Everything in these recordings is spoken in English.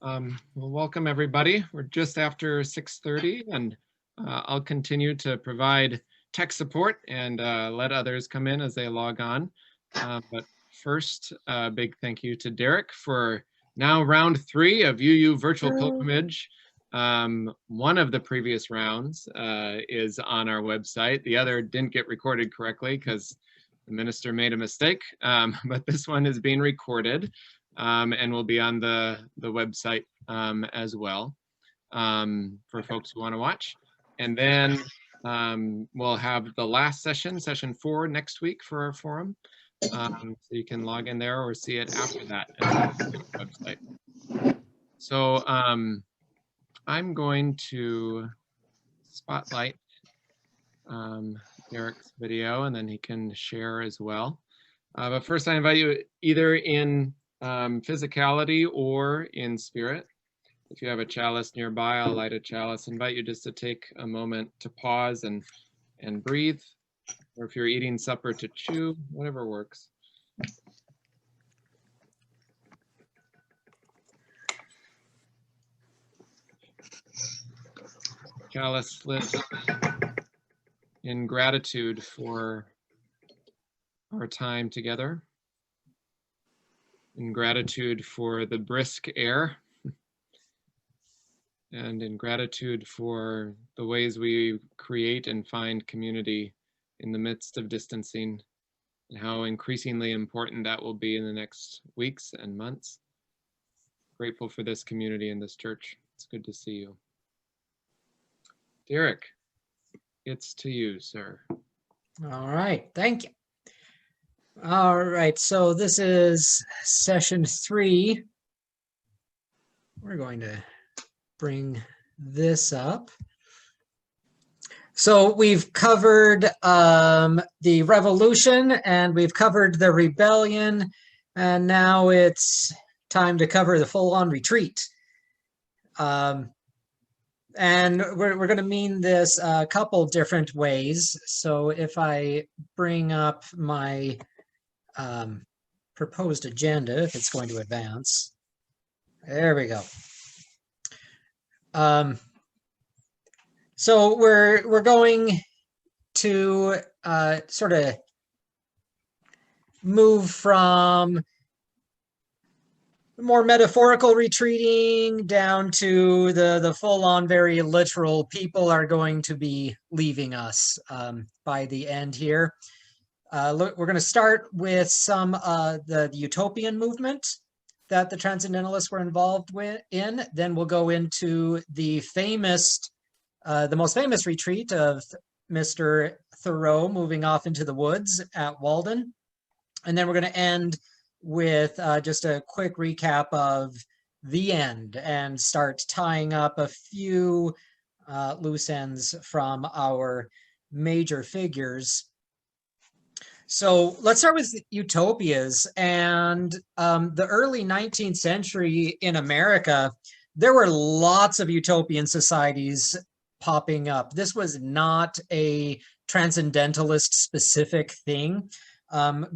Well, welcome everybody. We're just after 6:30 and I'll continue to provide tech support and let others come in as they log on. But first, a big thank you to Derek for now round 3 of UU Virtual Pilgrimage. One of the previous rounds is on our website. The other didn't get recorded correctly because the minister made a mistake, but this one is being recorded. And will be on the website as well for folks who want to watch. And then we'll have the last session, session 4, next week for our forum. So you can log in there or see it after that on the website. So I'm going to spotlight Derek's video and then he can share as well. But first I invite you either in physicality or in spirit. If you have a chalice nearby, I'll light a chalice. Invite you just to take a moment to pause and breathe, or if you're eating supper, to chew, whatever works. Chalice lit in gratitude for our time together, in gratitude for the brisk air, and in gratitude for the ways we create and find community in the midst of distancing, and how increasingly important that will be in the next weeks and months. Grateful for this community and this church. It's good to see you. Derek, it's to you, sir. All right, thank you. All right, so this is session 3. We're going to bring this up. So we've covered the revolution and we've covered the rebellion, and now it's time to cover the full-on retreat. And we're going to mean this a couple different ways. So if I bring up my proposed agenda, if it's going to advance. There we go. So we're going to sort of move from more metaphorical retreating down to the full-on, very literal. People are going to be leaving us by the end here. Look, we're going to start with some the utopian movement that the Transcendentalists were involved in. Then we'll go into the most famous retreat of Mr. Thoreau moving off into the woods at Walden. And then we're going to end with just a quick recap of the end and start tying up a few loose ends from our major figures. So let's start with utopias. And the early 19th century in America, there were lots of utopian societies popping up. This was not a transcendentalist specific thing.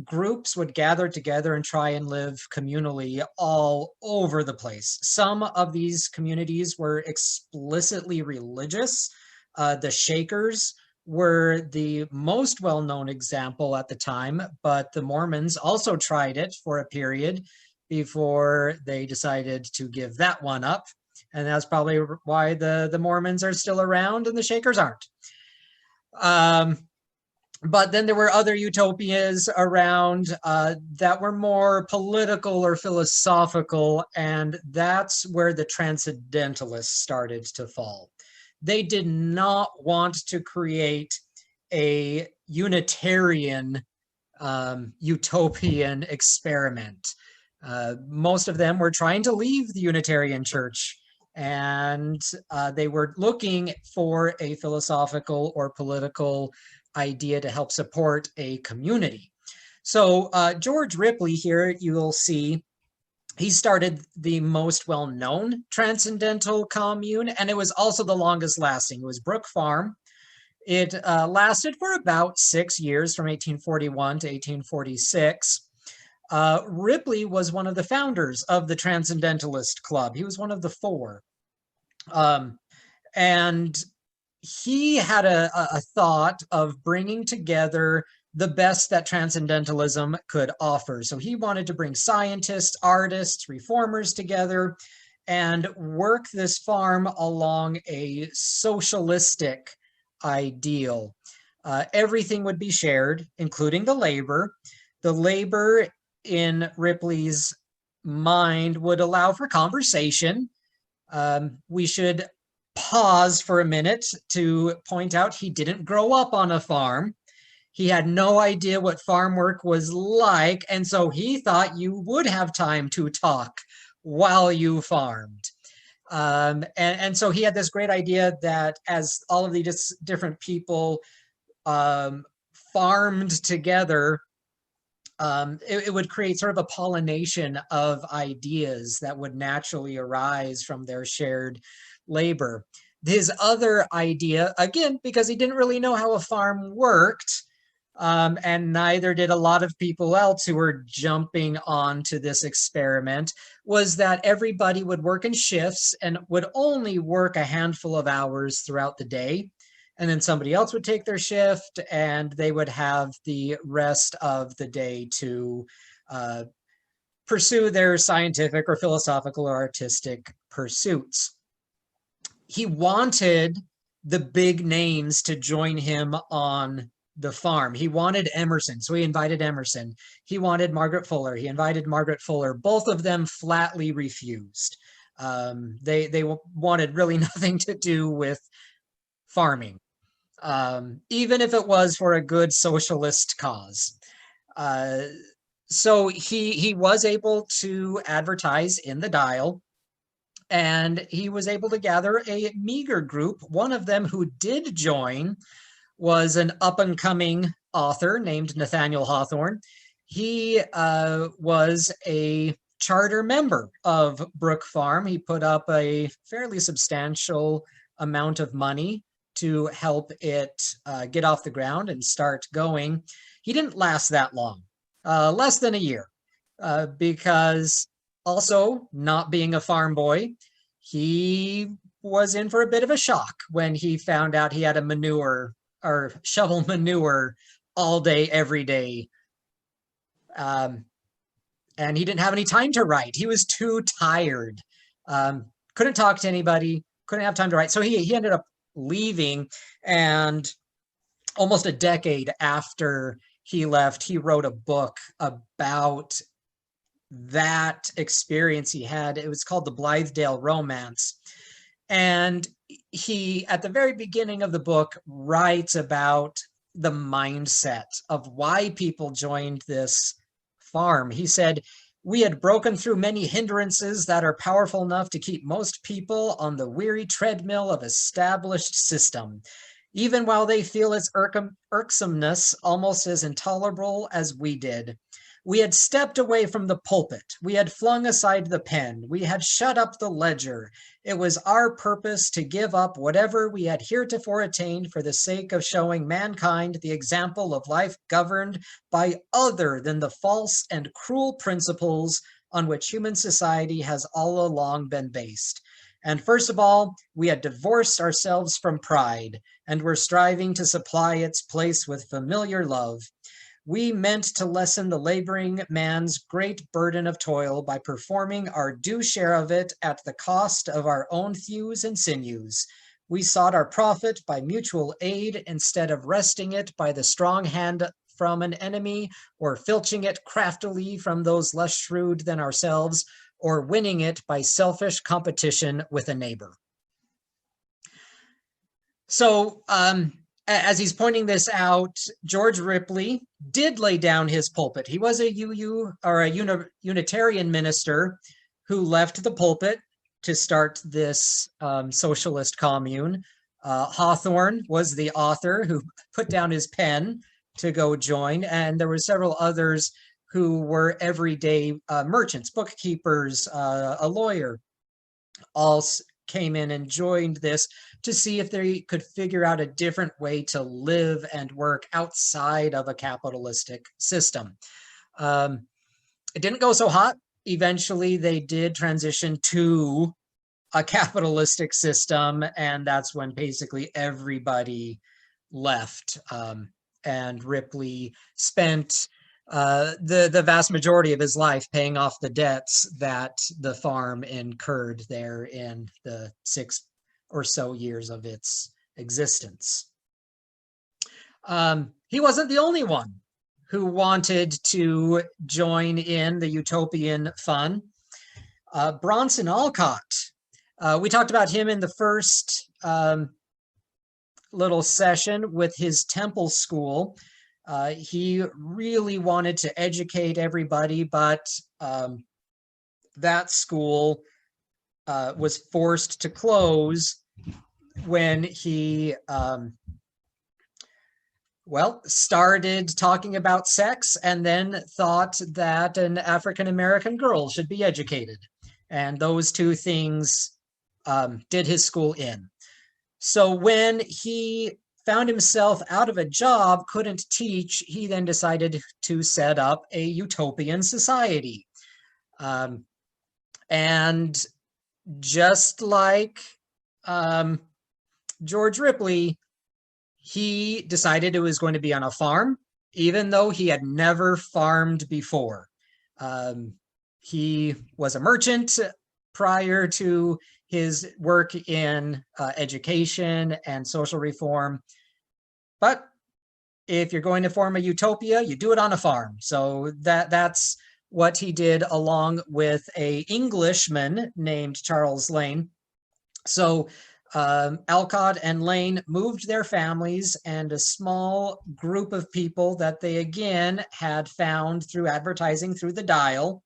Groups would gather together and try and live communally all over the place. Some of these communities were explicitly religious. The Shakers were the most well-known example at the time, but the Mormons also tried it for a period before they decided to give that one up. And that's probably why the Mormons are still around and the Shakers aren't. But then there were other utopias around that were more political or philosophical, and that's where the Transcendentalists started to fall. They did not want to create a Unitarian utopian experiment. Most of them were trying to leave the Unitarian Church, and they were looking for a philosophical or political idea to help support a community. So George Ripley here, you will see, he started the most well-known transcendental commune, and it was also the longest lasting. It was Brook Farm. It lasted for about 6 years, from 1841 to 1846. Ripley was one of the founders of the Transcendentalist Club. He was one of the four. And he had a thought of bringing together the best that Transcendentalism could offer. So he wanted to bring scientists, artists, reformers together and work this farm along a socialistic ideal. Everything would be shared, including the labor. The labor in Ripley's mind would allow for conversation. We should pause for a minute to point out he didn't grow up on a farm. He had no idea what farm work was like, and so he thought you would have time to talk while you farmed. And so he had this great idea that as all of these different people farmed together, it would create sort of a pollination of ideas that would naturally arise from their shared labor. His other idea, again, because he didn't really know how a farm worked, and neither did a lot of people else who were jumping onto this experiment, was that everybody would work in shifts and would only work a handful of hours throughout the day. And then somebody else would take their shift and they would have the rest of the day to pursue their scientific or philosophical or artistic pursuits. He wanted the big names to join him on the farm. He wanted Emerson, so he invited Emerson. He wanted Margaret Fuller. He invited Margaret Fuller. Both of them flatly refused. They wanted really nothing to do with farming, even if it was for a good socialist cause. So he was able to advertise in the Dial, and he was able to gather a meager group. One of them who did join was an up-and-coming author named Nathaniel Hawthorne. He was a charter member of Brook Farm. He put up a fairly substantial amount of money to help it get off the ground and start going. He didn't last that long, less than a year, because also not being a farm boy, he was in for a bit of a shock when he found out he had to manure or shovel manure all day, every day. And he didn't have any time to write. He was too tired. Couldn't talk to anybody, couldn't have time to write. So he ended up leaving, and almost a decade after he left, he wrote a book about that experience he had. It was called The Blithedale Romance. And he, at the very beginning of the book, writes about the mindset of why people joined this farm. He said, "We had broken through many hindrances that are powerful enough to keep most people on the weary treadmill of established system, even while they feel its irksomeness almost as intolerable as we did. We had stepped away from the pulpit. We had flung aside the pen. We had shut up the ledger. It was our purpose to give up whatever we had heretofore attained for the sake of showing mankind the example of life governed by other than the false and cruel principles on which human society has all along been based. And first of all, we had divorced ourselves from pride and were striving to supply its place with familiar love. We meant to lessen the laboring man's great burden of toil by performing our due share of it at the cost of our own thews and sinews. We sought our profit by mutual aid instead of wresting it by the strong hand from an enemy, or filching it craftily from those less shrewd than ourselves, or winning it by selfish competition with a neighbor." So, as he's pointing this out, George Ripley did lay down his pulpit. He was a Unitarian minister who left the pulpit to start this socialist commune. Hawthorne was the author who put down his pen to go join, and there were several others who were everyday merchants, bookkeepers, a lawyer, all came in and joined this to see if they could figure out a different way to live and work outside of a capitalistic system. It didn't go so hot. Eventually, they did transition to a capitalistic system, and that's when basically everybody left. And Ripley spent the vast majority of his life paying off the debts that the farm incurred there in the 6 or so years of its existence. He wasn't the only one who wanted to join in the utopian fun. Bronson Alcott, we talked about him in the first little session with his temple school. He really wanted to educate everybody, but that school was forced to close when he started talking about sex and then thought that an African-American girl should be educated. And those two things did his school in. So when he found himself out of a job, couldn't teach, he then decided to set up a utopian society. And just like George Ripley, he decided it was going to be on a farm, even though he had never farmed before. He was a merchant prior to his work in education and social reform. But if you're going to form a utopia, you do it on a farm. So that's what he did, along with an Englishman named Charles Lane. So Alcott and Lane moved their families and a small group of people that they again had found through advertising through the Dial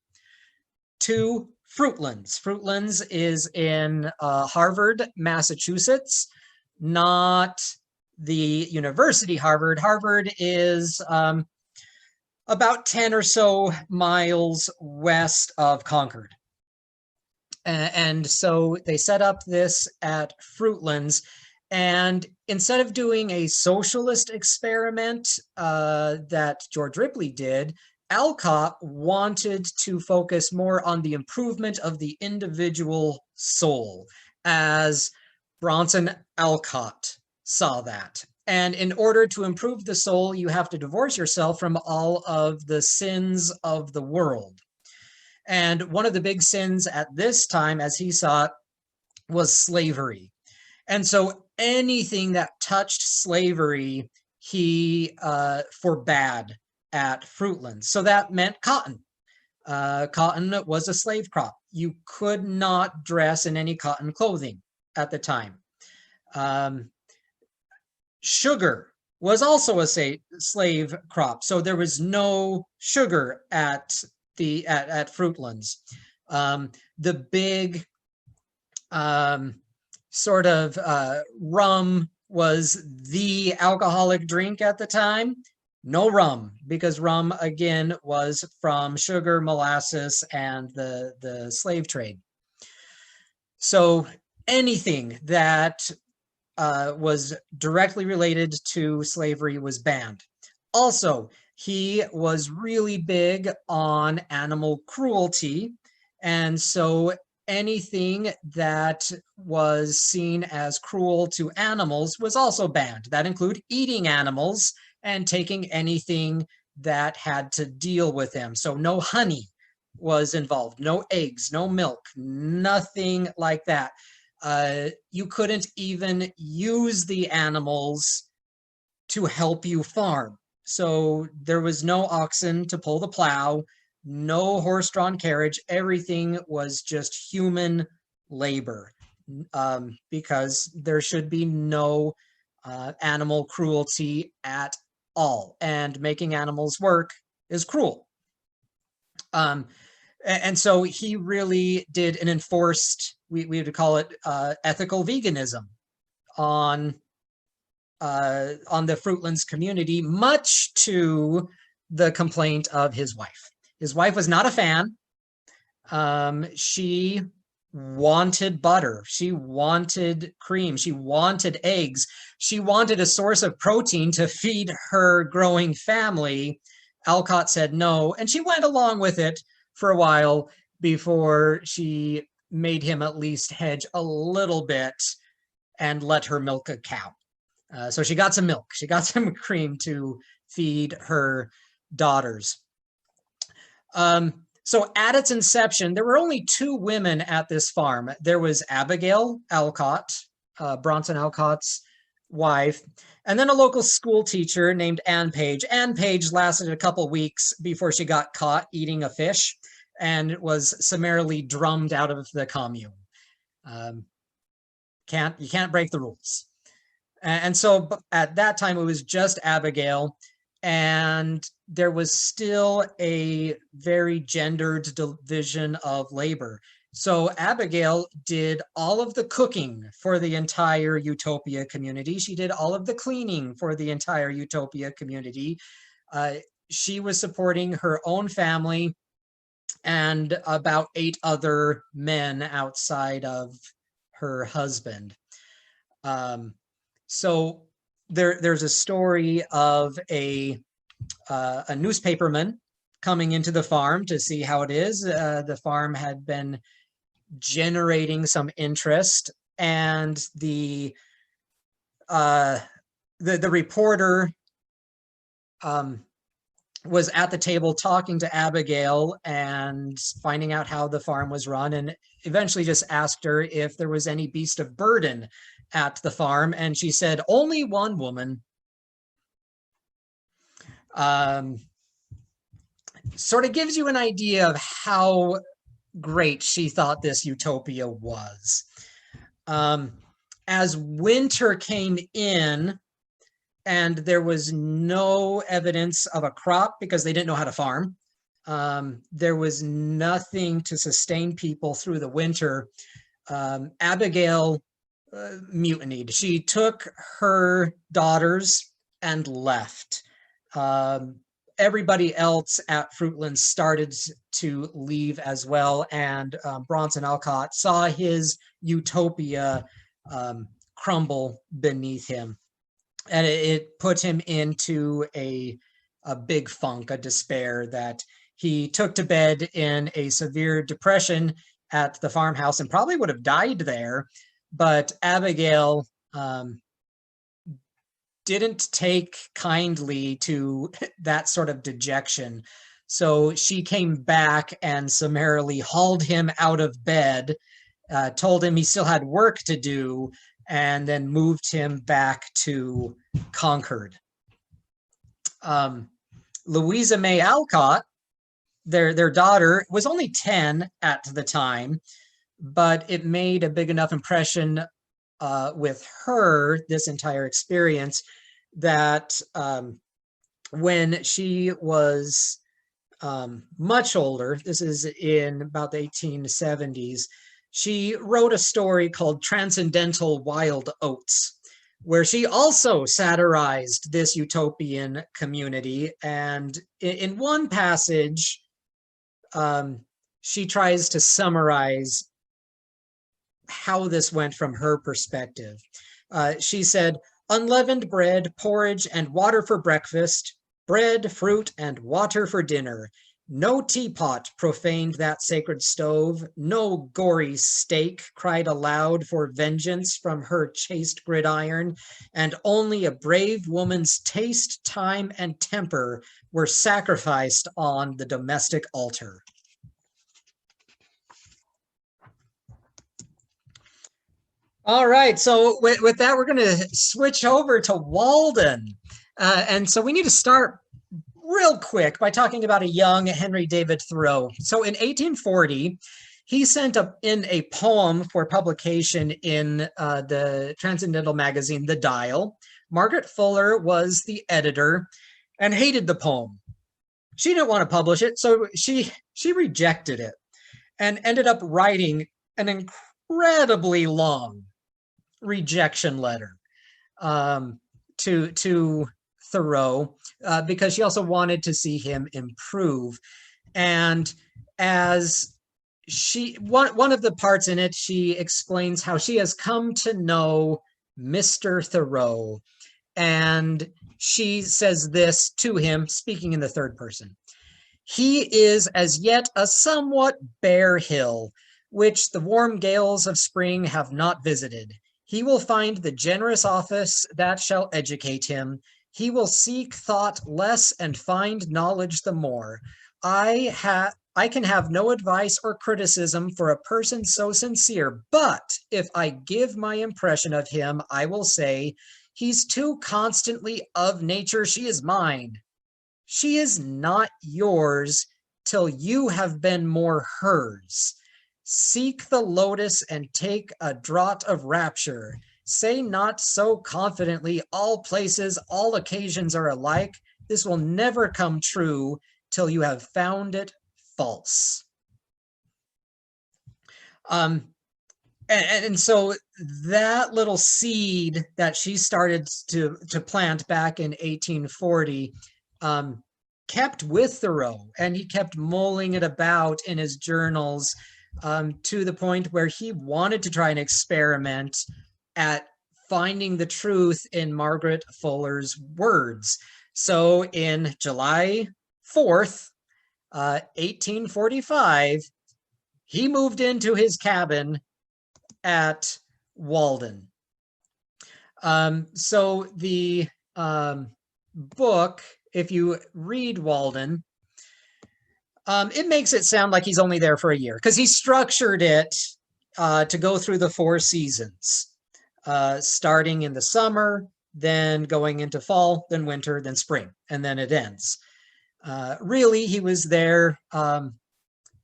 to Fruitlands. Fruitlands is in Harvard, Massachusetts, not the University Harvard. Harvard is about 10 or so miles west of Concord. And so they set up this at Fruitlands. And instead of doing a socialist experiment that George Ripley did, Alcott wanted to focus more on the improvement of the individual soul, as Bronson Alcott saw that. And in order to improve the soul, you have to divorce yourself from all of the sins of the world. And one of the big sins at this time, as he saw it, was slavery. And so anything that touched slavery, he forbade at Fruitlands. So that meant cotton. Cotton was a slave crop. You could not dress in any cotton clothing at the time. Sugar was also a slave crop. So there was no sugar at Fruitlands. The big sort of rum was the alcoholic drink at the time. No rum, because rum again was from sugar, molasses, and the slave trade. So anything that was directly related to slavery was banned. Also, he was really big on animal cruelty, and so anything that was seen as cruel to animals was also banned. That included eating animals and taking anything that had to deal with them. So no honey was involved, no eggs, no milk, nothing like that. You couldn't even use the animals to help you farm. So there was no oxen to pull the plow, no horse-drawn carriage. Everything was just human labor, because there should be no animal cruelty at all. And making animals work is cruel. And so he really did an enforced, we would call it ethical veganism on the Fruitlands community, much to the complaint of his wife. His wife was not a fan. She wanted butter. She wanted cream. She wanted eggs. She wanted a source of protein to feed her growing family. Alcott said no, and she went along with it, for a while before she made him at least hedge a little bit and let her milk a cow. So she got some milk, she got some cream to feed her daughters. So at its inception, there were only two women at this farm. There was Abigail Alcott, Bronson Alcott's wife, and then a local school teacher named Ann Page. Ann Page lasted a couple weeks before she got caught eating a fish and was summarily drummed out of the commune. You can't break the rules. And so at that time, it was just Abigail, and there was still a very gendered division of labor. So Abigail did all of the cooking for the entire Utopia community. She did all of the cleaning for the entire Utopia community. She was supporting her own family and about 8 other men outside of her husband. So there's a story of a newspaperman coming into the farm to see how it is. The farm had been generating some interest, and the reporter was at the table talking to Abigail and finding out how the farm was run, and eventually just asked her if there was any beast of burden at the farm, and she said, only one woman. Sort of gives you an idea of how great she thought this utopia was. As winter came in and there was no evidence of a crop because they didn't know how to farm, there was nothing to sustain people through the winter, Abigail mutinied. She took her daughters and left. Everybody else at Fruitland started to leave as well, and Bronson Alcott saw his utopia crumble beneath him, and it put him into a big funk, a despair, that he took to bed in a severe depression at the farmhouse and probably would have died there. But Abigail didn't take kindly to that sort of dejection. So she came back and summarily hauled him out of bed, told him he still had work to do, and then moved him back to Concord. Louisa May Alcott, their daughter, was only 10 at the time, but it made a big enough impression with her, this entire experience, that when she was much older, this is in about the 1870s, she wrote a story called Transcendental Wild Oats, where she also satirized this utopian community. And in one passage, she tries to summarize how this went from her perspective. She said, unleavened bread, porridge, and water for breakfast, bread, fruit, and water for dinner. No teapot profaned that sacred stove. No gory steak cried aloud for vengeance from her chaste gridiron. And only a brave woman's taste, time, and temper were sacrificed on the domestic altar. All right, so with that, we're going to switch over to Walden. And so we need to start real quick by talking about a young Henry David Thoreau. So in 1840, he sent in a poem for publication in the transcendental magazine, The Dial. Margaret Fuller was the editor and hated the poem. She didn't want to publish it, so she rejected it and ended up writing an incredibly long rejection letter to Thoreau, because she also wanted to see him improve. And as one of the parts in it, she explains how she has come to know Mr. Thoreau. And she says this to him, speaking in the third person. He is as yet a somewhat bare hill, which the warm gales of spring have not visited. He will find the generous office that shall educate him. He will seek thought less and find knowledge the more. I can have no advice or criticism for a person so sincere, but if I give my impression of him, I will say, he's too constantly of nature she is mine. She is not yours till you have been more hers. Seek the lotus and take a draught of rapture. Say not so confidently, all places, all occasions are alike. This will never come true till you have found it false. And so that little seed that she started to plant back in 1840 kept with Thoreau, and he kept mulling it about in his journals to the point where he wanted to try and experiment at finding the truth in Margaret Fuller's words. So in July 4th, 1845, he moved into his cabin at Walden. So the book, if you read Walden, it makes it sound like he's only there for a year because he structured it to go through the 4 seasons, starting in the summer, then going into fall, then winter, then spring, and then it ends. Really, he was there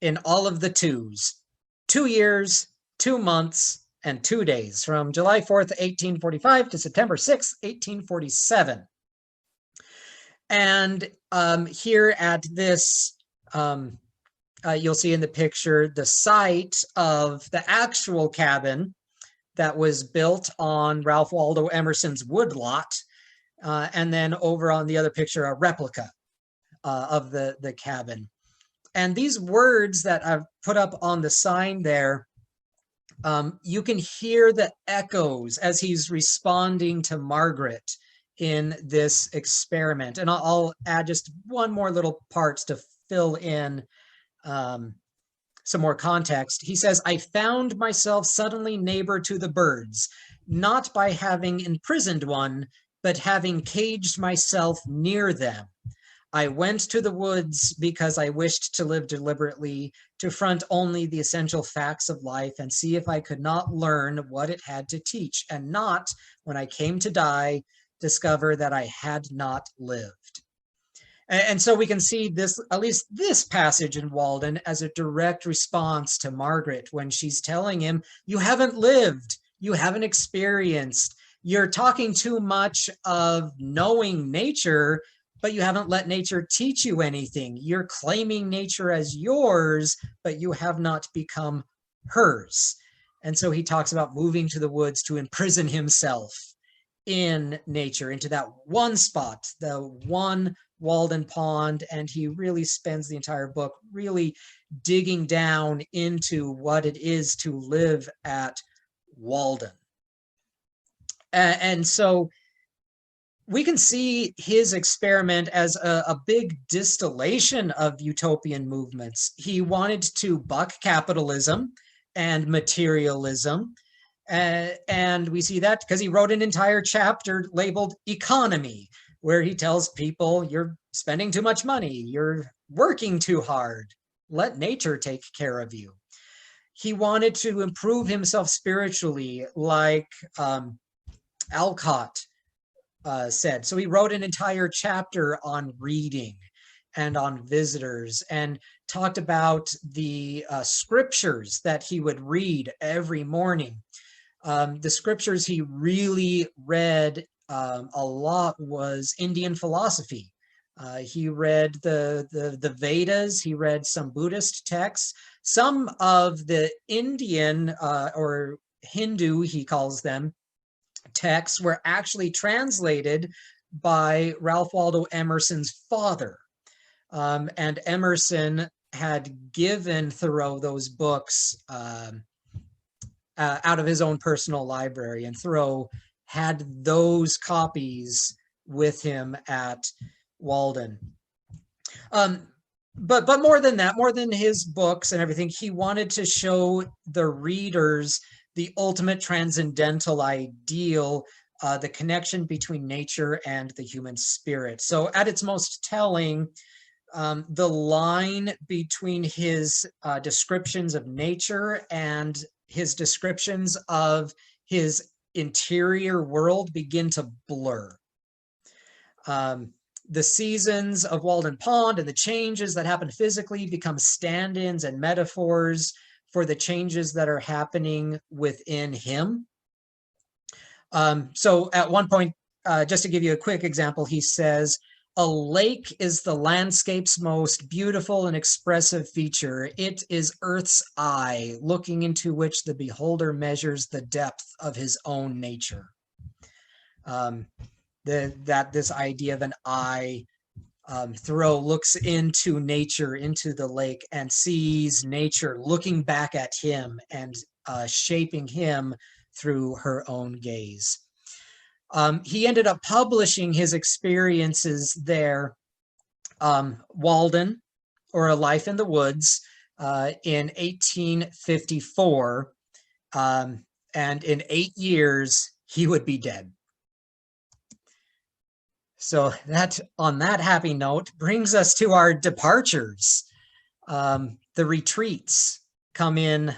in all of the 2s, 2 years, 2 months, and 2 days, from July 4th, 1845 to September 6th, 1847. And here at this, you'll see in the picture the site of the actual cabin that was built on Ralph Waldo Emerson's woodlot. And then over on the other picture, a replica of the cabin. And these words that I've put up on the sign there, you can hear the echoes as he's responding to Margaret in this experiment. And I'll add just one more little part to fill in some more context. He says, I found myself suddenly neighbor to the birds, not by having imprisoned one, but having caged myself near them. I went to the woods because I wished to live deliberately, to front only the essential facts of life and see if I could not learn what it had to teach, and not, when I came to die, discover that I had not lived. And so we can see this, at least this passage in Walden, as a direct response to Margaret when she's telling him, you haven't lived, you haven't experienced, you're talking too much of knowing nature, but you haven't let nature teach you anything. You're claiming nature as yours, but you have not become hers. And so he talks about moving to the woods to imprison himself in nature, into that one spot, the one Walden Pond. And he really spends the entire book really digging down into what it is to live at Walden. And so we can see his experiment as a big distillation of utopian movements. He wanted to buck capitalism and materialism. And we see that because he wrote an entire chapter labeled Economy, where he tells people, you're spending too much money, you're working too hard, let nature take care of you. He wanted to improve himself spiritually, like Alcott said. So he wrote an entire chapter on reading and on visitors, and talked about the scriptures that he would read every morning. The scriptures he really read a lot was Indian philosophy. He read the Vedas, he read some Buddhist texts, some of the Indian or Hindu, he calls them, texts were actually translated by Ralph Waldo Emerson's father. And Emerson had given Thoreau those books out of his own personal library, and Thoreau had those copies with him at Walden. but more than that, more than his books and everything, he wanted to show the readers the ultimate transcendental ideal, the connection between nature and the human spirit. So at its most telling, the line between his descriptions of nature and his descriptions of his interior world begin to blur. The seasons of Walden Pond and the changes that happen physically become stand-ins and metaphors for the changes that are happening within him. So at one point, just to give you a quick example, he says, "A lake is the landscape's most beautiful and expressive feature. It is Earth's eye, looking into which the beholder measures the depth of his own nature." This idea of an eye, Thoreau looks into nature, into the lake, and sees nature looking back at him and shaping him through her own gaze. He ended up publishing his experiences there, Walden, or A Life in the Woods, in 1854. And in 8 years, he would be dead. So that, on that happy note, brings us to our departures. The retreats come in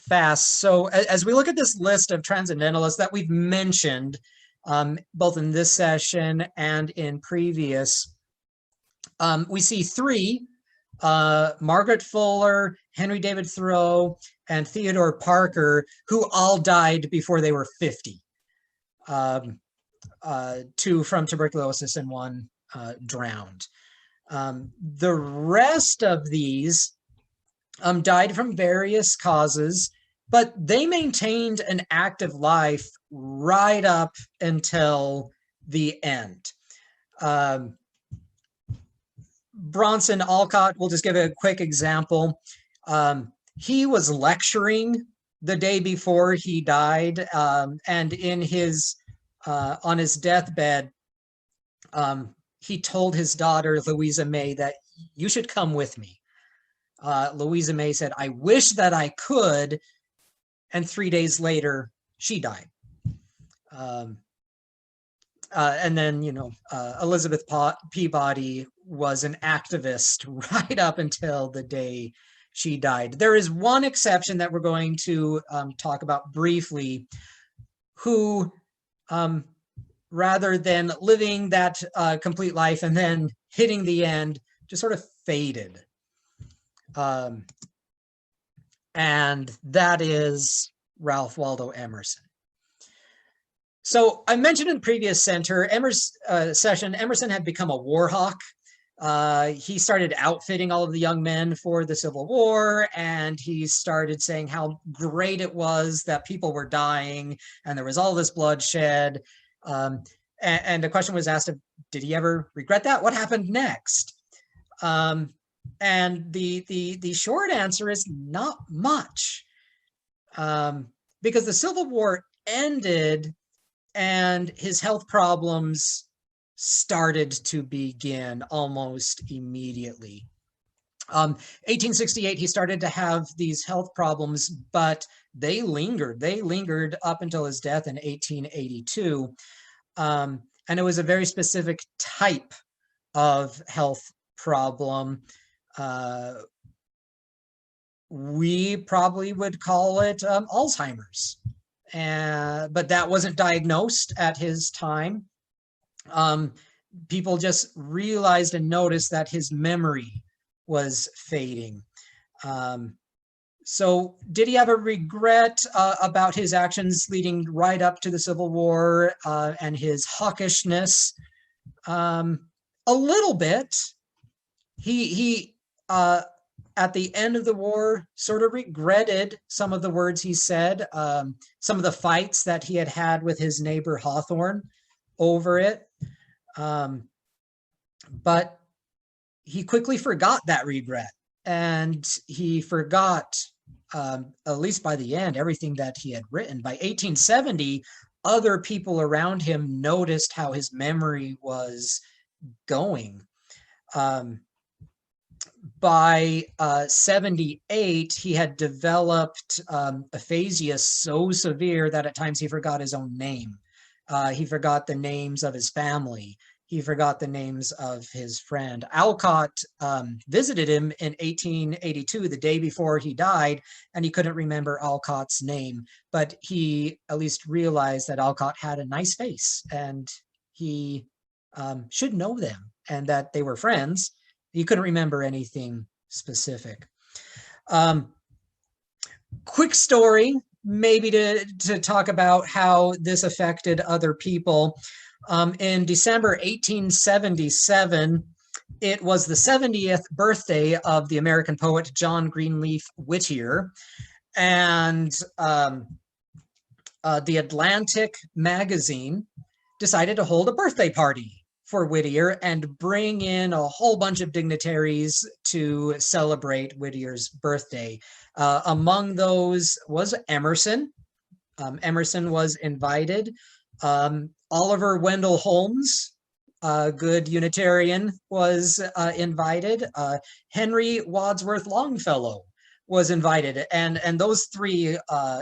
fast. So as we look at this list of transcendentalists that we've mentioned, both in this session and in previous, we see 3, Margaret Fuller, Henry David Thoreau, and Theodore Parker, who all died before they were 50. 2 from tuberculosis and 1 drowned. The rest of these died from various causes, but they maintained an active life right up until the end. Bronson Alcott, we'll just give a quick example. He was lecturing the day before he died, and in his on his deathbed, he told his daughter, Louisa May, that you should come with me. Louisa May said, "I wish that I could." And 3 days later, she died. And then, Elizabeth Peabody was an activist right up until the day she died. There is one exception that we're going to talk about briefly, who, rather than living that complete life and then hitting the end, just sort of faded. And that is Ralph Waldo Emerson. So I mentioned in the previous session, Emerson had become a war hawk. He started outfitting all of the young men for the Civil War, and he started saying how great it was that people were dying and there was all this bloodshed. And the question was asked of, did he ever regret that? What happened next? And the short answer is not much, because the Civil War ended and his health problems started to begin almost immediately. 1868, he started to have these health problems, but they lingered. They lingered up until his death in 1882. And it was a very specific type of health problem. We probably would call it Alzheimer's, but that wasn't diagnosed at his time. People just realized and noticed that his memory was fading. So did he have a regret about his actions leading right up to the Civil War and his hawkishness? A little bit. He at the end of the war sort of regretted some of the words he said, some of the fights that he had had with his neighbor Hawthorne over it. But he quickly forgot that regret, and he forgot, at least by the end, everything that he had written. By 1870, other people around him noticed how his memory was going. by 78, he had developed aphasia so severe that at times he forgot his own name. He forgot the names of his family. He forgot the names of his friend. Alcott visited him in 1882, the day before he died, and he couldn't remember Alcott's name, but he at least realized that Alcott had a nice face and he should know them and that they were friends. He couldn't remember anything specific. Quick story, maybe to talk about how this affected other people. In December 1877, it was the 70th birthday of the American poet John Greenleaf Whittier, and the Atlantic magazine decided to hold a birthday party for Whittier and bring in a whole bunch of dignitaries to celebrate Whittier's birthday. Among those was Emerson. Emerson was invited. Oliver Wendell Holmes, a good Unitarian, was invited. Henry Wadsworth Longfellow was invited. And those three,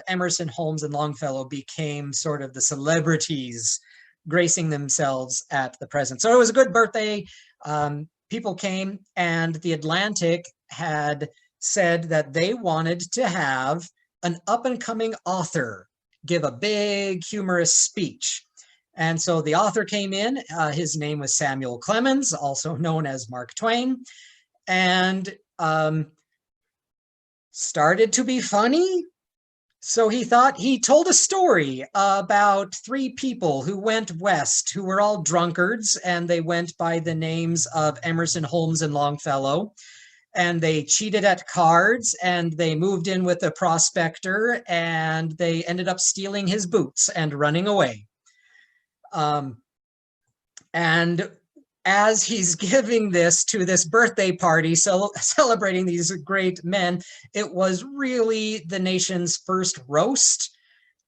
Emerson, Holmes, and Longfellow, became sort of the celebrities gracing themselves at the present. So it was a good birthday. People came, and the Atlantic had said that they wanted to have an up-and-coming author give a big humorous speech. And so the author came in. His name was Samuel Clemens, also known as Mark Twain, and started to be funny. So he told a story about three people who went west, who were all drunkards, and they went by the names of Emerson, Holmes, and Longfellow. And they cheated at cards, and they moved in with a prospector, and they ended up stealing his boots and running away. And as he's giving this to this birthday party, celebrating these great men, it was really the nation's first roast,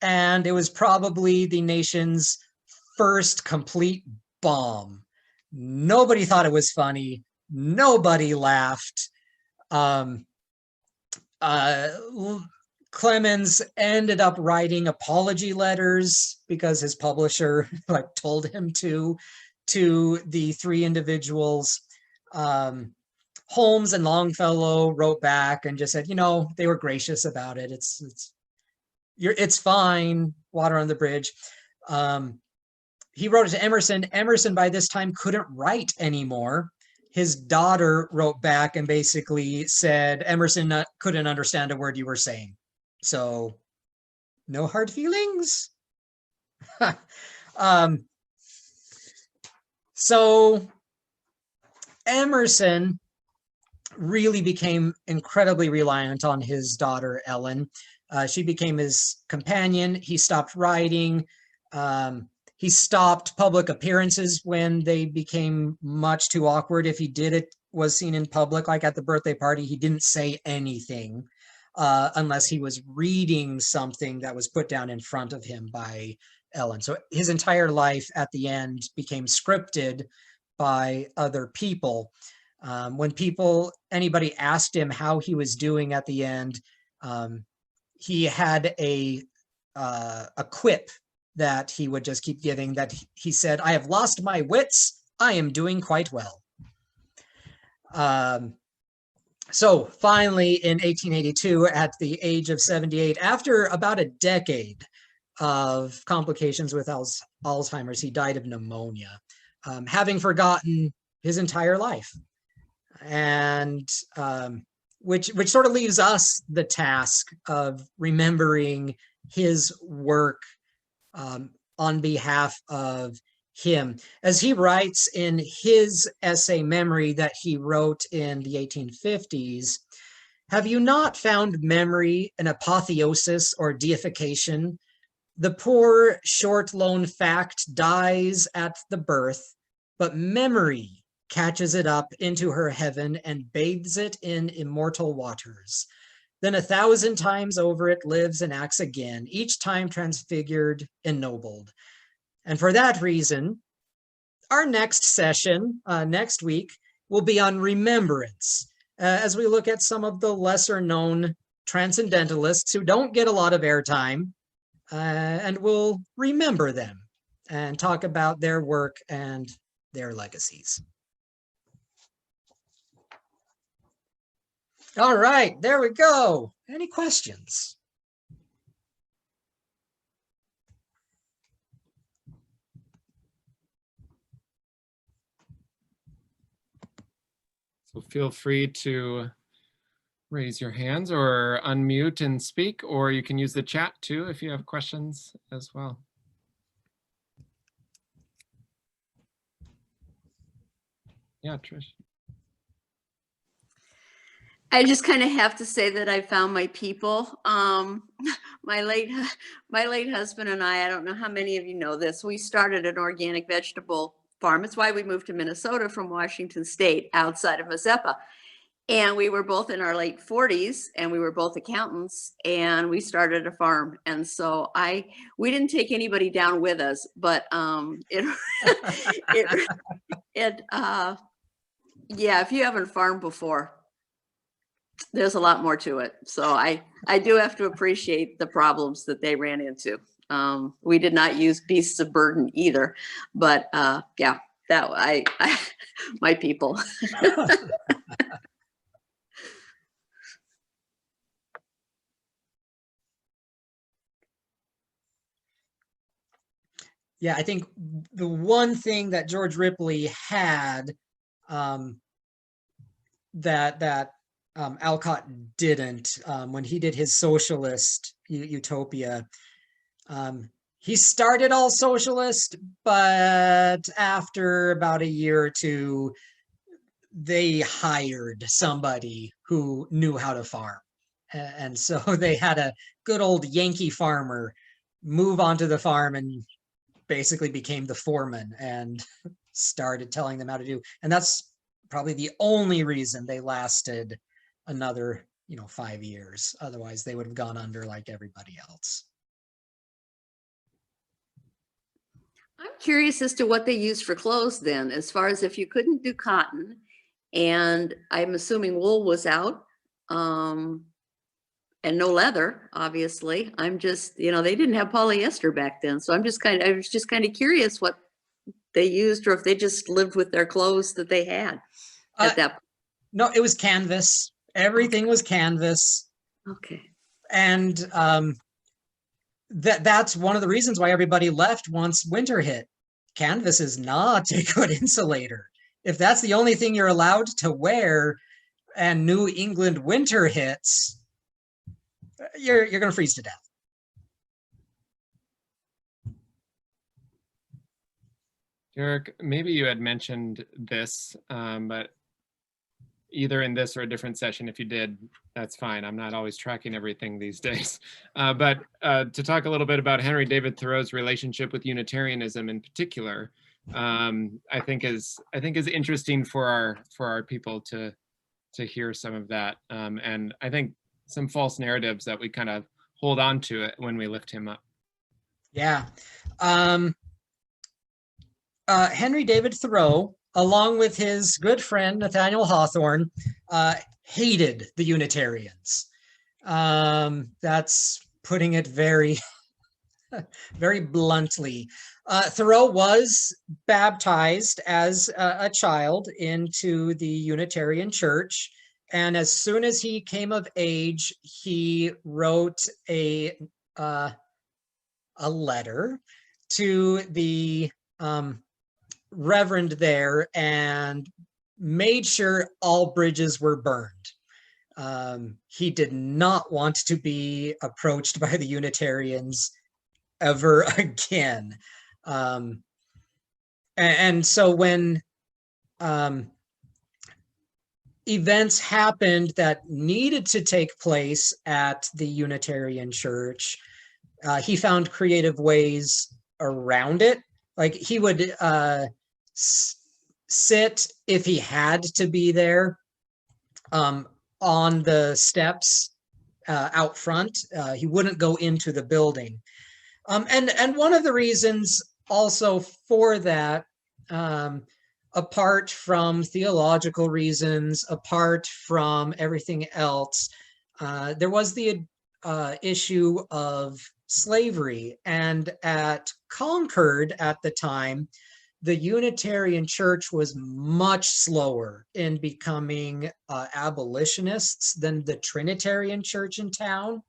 and it was probably the nation's first complete bomb. Nobody thought it was funny. Nobody laughed. Clemens ended up writing apology letters because his publisher told him to the three individuals. Holmes and Longfellow wrote back and just said, they were gracious about it. It's fine. Water on the bridge. He wrote it to Emerson. Emerson by this time couldn't write anymore. His daughter wrote back and basically said, Emerson couldn't understand a word you were saying. So no hard feelings. So Emerson really became incredibly reliant on his daughter, Ellen. She became his companion. He stopped writing. He stopped public appearances when they became much too awkward. If he did it, was seen in public, like at the birthday party, he didn't say anything unless he was reading something that was put down in front of him by Ellen. So his entire life at the end became scripted by other people. When anybody asked him how he was doing at the end, he had a quip that he would just keep giving, that he said, "I have lost my wits. I am doing quite well." So finally, in 1882, at the age of 78, after about a decade of complications with Alzheimer's, he died of pneumonia, having forgotten his entire life. And which sort of leaves us the task of remembering his work on behalf of him. As he writes in his essay Memory that he wrote in the 1850s, "Have you not found memory an apotheosis or deification? The poor short lone fact dies at the birth, but memory catches it up into her heaven and bathes it in immortal waters. Then 1,000 times over it lives and acts again, each time transfigured, ennobled. And for that reason, our next session next week will be on remembrance. as we look at some of the lesser known transcendentalists who don't get a lot of airtime, and we'll remember them and talk about their work and their legacies. All right, there we go. Any questions? So feel free to raise your hands or unmute and speak, or you can use the chat too if you have questions as well. Yeah, Trish. I just kind of have to say that I found my people. My late husband and I don't know how many of you know this, we started an organic vegetable farm. It's why we moved to Minnesota from Washington State outside of Mazeppa. And we were both in our late 40s and we were both accountants and we started a farm. And so we didn't take anybody down with us, but yeah, if you haven't farmed before, there's a lot more to it. So I do have to appreciate the problems that they ran into. We did not use beasts of burden either, but yeah, that my people. Yeah, I think the one thing that George Ripley had that Alcott didn't, when he did his socialist utopia, he started all socialist, but after about a year or two, they hired somebody who knew how to farm. And so they had a good old Yankee farmer move onto the farm and basically became the foreman and started telling them how to do. And that's probably the only reason they lasted another, 5 years. Otherwise they would have gone under like everybody else. I'm curious as to what they used for clothes then, as far as if you couldn't do cotton, and I'm assuming wool was out, and no leather, obviously. I'm just, they didn't have polyester back then. So I was just kind of curious what they used or if they just lived with their clothes that they had at that point. No, it was canvas. Everything was canvas. Okay. And that's one of the reasons why everybody left once winter hit. Canvas is not a good insulator. If that's the only thing you're allowed to wear and New England winter hits, you're going to freeze to death. Derek, maybe you had mentioned this, but either in this or a different session, if you did, that's fine. I'm not always tracking everything these days. But to talk a little bit about Henry David Thoreau's relationship with Unitarianism in particular, I think is interesting for our people to hear some of that. And I think some false narratives that we kind of hold on to it when we lift him up. Yeah. Henry David Thoreau, along with his good friend Nathaniel Hawthorne, hated the Unitarians. That's putting it very, very bluntly. Thoreau was baptized as a child into the Unitarian Church. And as soon as he came of age, he wrote a letter to the reverend there and made sure all bridges were burned. He did not want to be approached by the Unitarians ever again. And so when events happened that needed to take place at the Unitarian Church, he found creative ways around it. Like he would sit, if he had to be there, on the steps out front. He wouldn't go into the building. And one of the reasons also for that apart from theological reasons, apart from everything else, there was the issue of slavery. And at Concord at the time, the Unitarian Church was much slower in becoming abolitionists than the Trinitarian Church in town.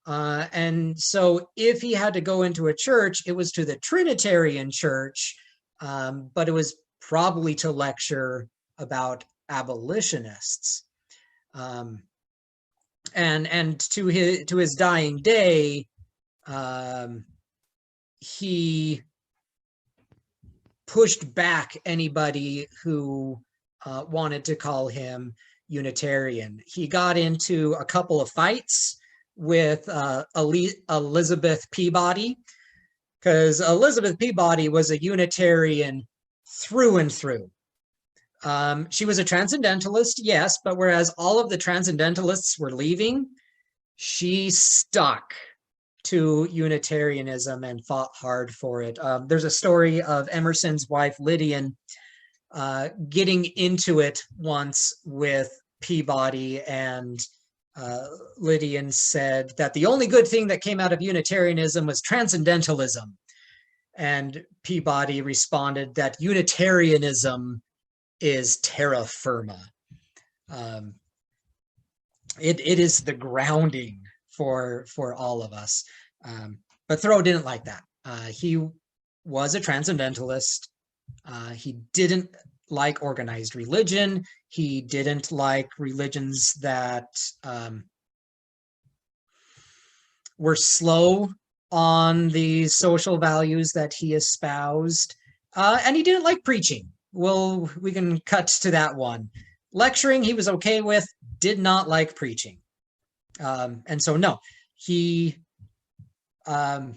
And so if he had to go into a church, it was to the Trinitarian Church, but it was probably to lecture about abolitionists. And to his dying day, he pushed back anybody who wanted to call him Unitarian. He got into a couple of fights with Elizabeth Peabody, because Elizabeth Peabody was a Unitarian through and through. She was a transcendentalist, yes, but whereas all of the transcendentalists were leaving, she stuck to Unitarianism and fought hard for it. There's a story of Emerson's wife, Lydian, getting into it once with Peabody, and Lydian said that the only good thing that came out of Unitarianism was transcendentalism. And Peabody responded that Unitarianism is terra firma. It is the grounding for all of us. But Thoreau didn't like that. He was a transcendentalist. He didn't like organized religion. He didn't like religions that were slow on the social values that he espoused. And he didn't like preaching. Well, we can cut to that one. Lecturing, he was okay with, did not like preaching. And so, no, he, I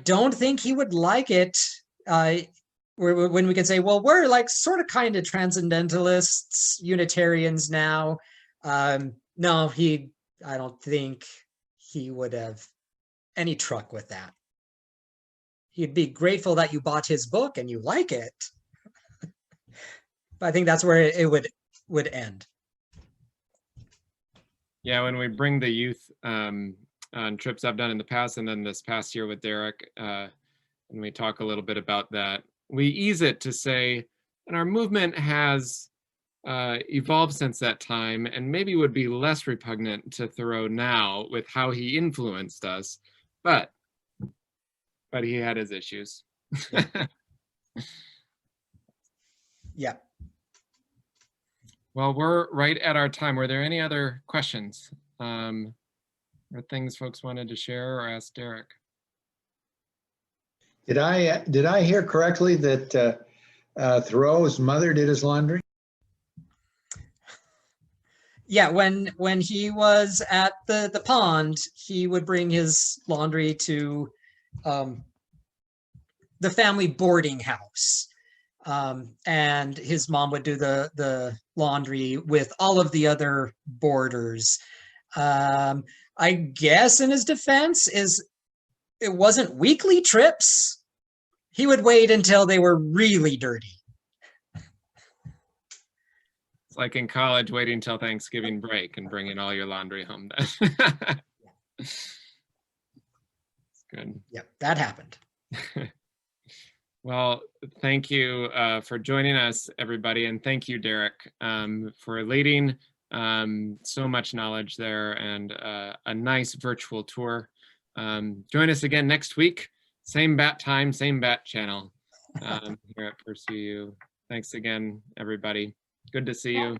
don't think he would like it when we can say, well, we're like sort of kind of transcendentalists, Unitarians now. No, I don't think he would have any truck with that. He'd be grateful that you bought his book and you like it. But I think that's where it would end. Yeah, when we bring the youth on trips I've done in the past, and then this past year with Derek, and we talk a little bit about that, we ease it to say, and our movement has evolved since that time, and maybe would be less repugnant to Thoreau now with how he influenced us, but he had his issues. Yeah. Well, we're right at our time. Were there any other questions or things folks wanted to share or ask Derek? Did I hear correctly that Thoreau's mother did his laundry? Yeah, when he was at the pond, he would bring his laundry to the family boarding house. And his mom would do the laundry with all of the other boarders. I guess in his defense it wasn't weekly trips. He would wait until they were really dirty. It's like in college, waiting until Thanksgiving break and bringing all your laundry home then. It's good. Yep, that happened. Well, thank you for joining us, everybody. And thank you, Derek, for leading so much knowledge there and a nice virtual tour. Join us again next week. Same bat time, same bat channel here at Pursue You. Thanks again, everybody. Good to see you.